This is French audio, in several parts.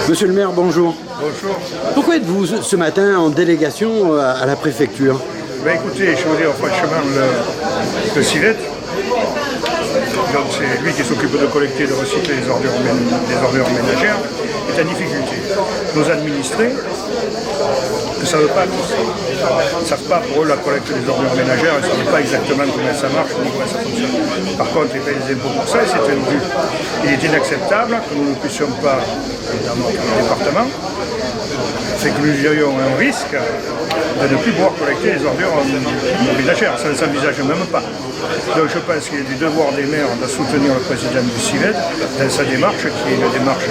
Monsieur le maire, bonjour. Bonjour. Pourquoi êtes-vous ce matin en délégation à la préfecture? Écoutez, je veux dire franchement, le CIVET, donc c'est lui qui s'occupe de collecter et de recycler les ordures ménagères, est en difficulté. Nos administrés ne savent pas tout ça. Ils ne savent pas pour eux la collecte des ordures ménagères, ils ne savent pas exactement comment ça marche ni comment ça fonctionne. Par contre, ils payent des impôts pour ça et c'est un but. Il est inacceptable que nous ne puissions pas, dans notre département, c'est que nous ayons un risque de ne plus pouvoir collecter les ordures ménagères. Ça ne s'envisage même pas. Donc je pense qu'il est du devoir des maires de soutenir le président du CIVET dans sa démarche, qui est une démarche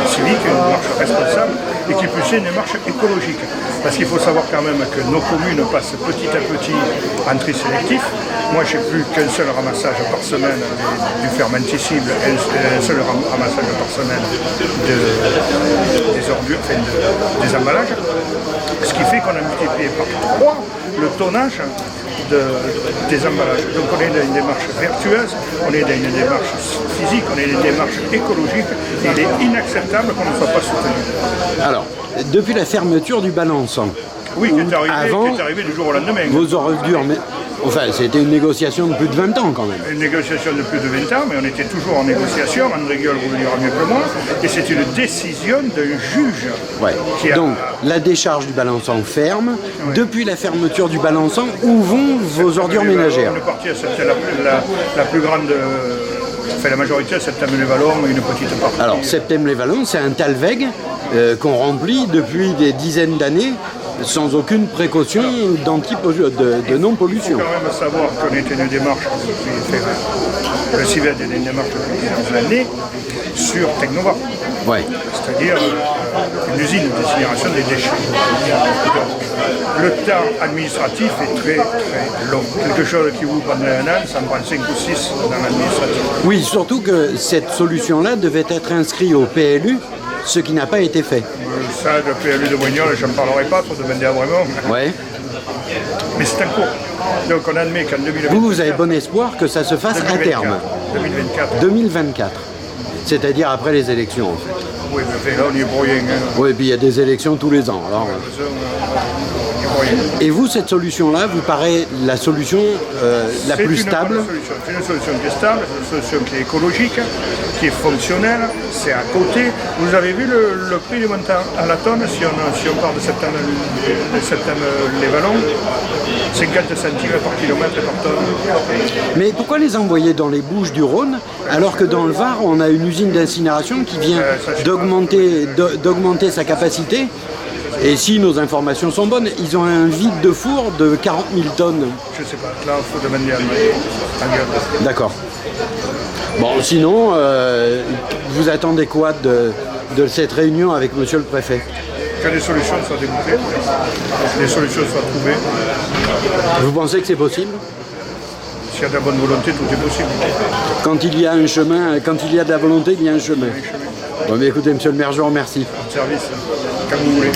civique, une démarche responsable, et qui plus est une démarche écologique. Parce qu'il faut savoir quand même que nos communes passent petit à petit en tri sélectif. Moi, je n'ai plus qu'un seul ramassage par semaine du fermenticible, un seul ramassage par semaine des ordures, enfin des emballages. Ce qui fait qu'on a multiplié par 3 le tonnage des emballages. Donc on est dans une démarche vertueuse, on est dans une démarche physique, on est dans une démarche écologique, et il est inacceptable qu'on ne soit pas soutenu. Alors, depuis la fermeture du balançant, oui, qui est arrivé du jour au lendemain. Vos ordures, enfin, c'était une négociation de plus de 20 ans quand même. Une négociation de plus de 20 ans, mais on était toujours en négociation. André Gueule vous le dira mieux que moi. Et c'est une décision d'un juge. Ouais. Donc, la décharge du balançant ferme. Ouais. Depuis la fermeture du balançant, où vont vos ordures ménagères? Une partie, c'était la plus grande. Enfin, la majorité, c'est Septem-les-Vallons et une petite partie. Alors, Septem-les-Vallons, c'est un talweg qu'on remplit depuis des dizaines d'années, sans aucune précaution de non-pollution. Il faut quand même savoir qu'on était une démarche, le CIVET est une démarche depuis plusieurs années sur Technova. Ouais. C'est-à-dire une usine de décinération des déchets. Donc, le temps administratif est très très long. Quelque chose qui vous pendant un an, ça me prend 5 ou 6 dans l'administratif. Oui, surtout que cette solution-là devait être inscrite au PLU, ce qui n'a pas été fait. Ça, le PLU de Brignoles, je n'en parlerai pas, trop demander à vraiment. Ouais. Mais c'est en cours. Donc on admet qu'en 2024... Vous avez bon espoir que ça se fasse 2024, à terme. 2024. 2024. C'est-à-dire après les élections, en fait. Oui, mais là, on y est pour rien. Hein. Oui, et puis il y a des élections tous les ans. Alors, et vous, cette solution-là, vous paraît la solution la plus stable? C'est une solution qui est stable, c'est une solution qui est écologique, qui est fonctionnelle, c'est à côté. Vous avez vu le prix du montant à la tonne, si on part de Septem-les-Vallons, 50 centimes par kilomètre et par tonne. Mais pourquoi les envoyer dans les Bouches-du-Rhône, alors que dans le Var, on a une usine d'incinération qui vient d'augmenter sa capacité? Et si nos informations sont bonnes, ils ont un vide de four de 40 000 tonnes. Je ne sais pas, là il faut demander à Gueule. D'accord. Bon, sinon, vous attendez quoi de cette réunion avec monsieur le préfet? Que les solutions soient déboutées, que les solutions soient trouvées. Vous pensez que c'est possible? S'il y a de la bonne volonté, tout est possible. Quand il y a un chemin, quand il y a de la volonté, il y a un chemin. Bon, mais écoutez, monsieur le maire, je vous remercie. Service, comme vous voulez.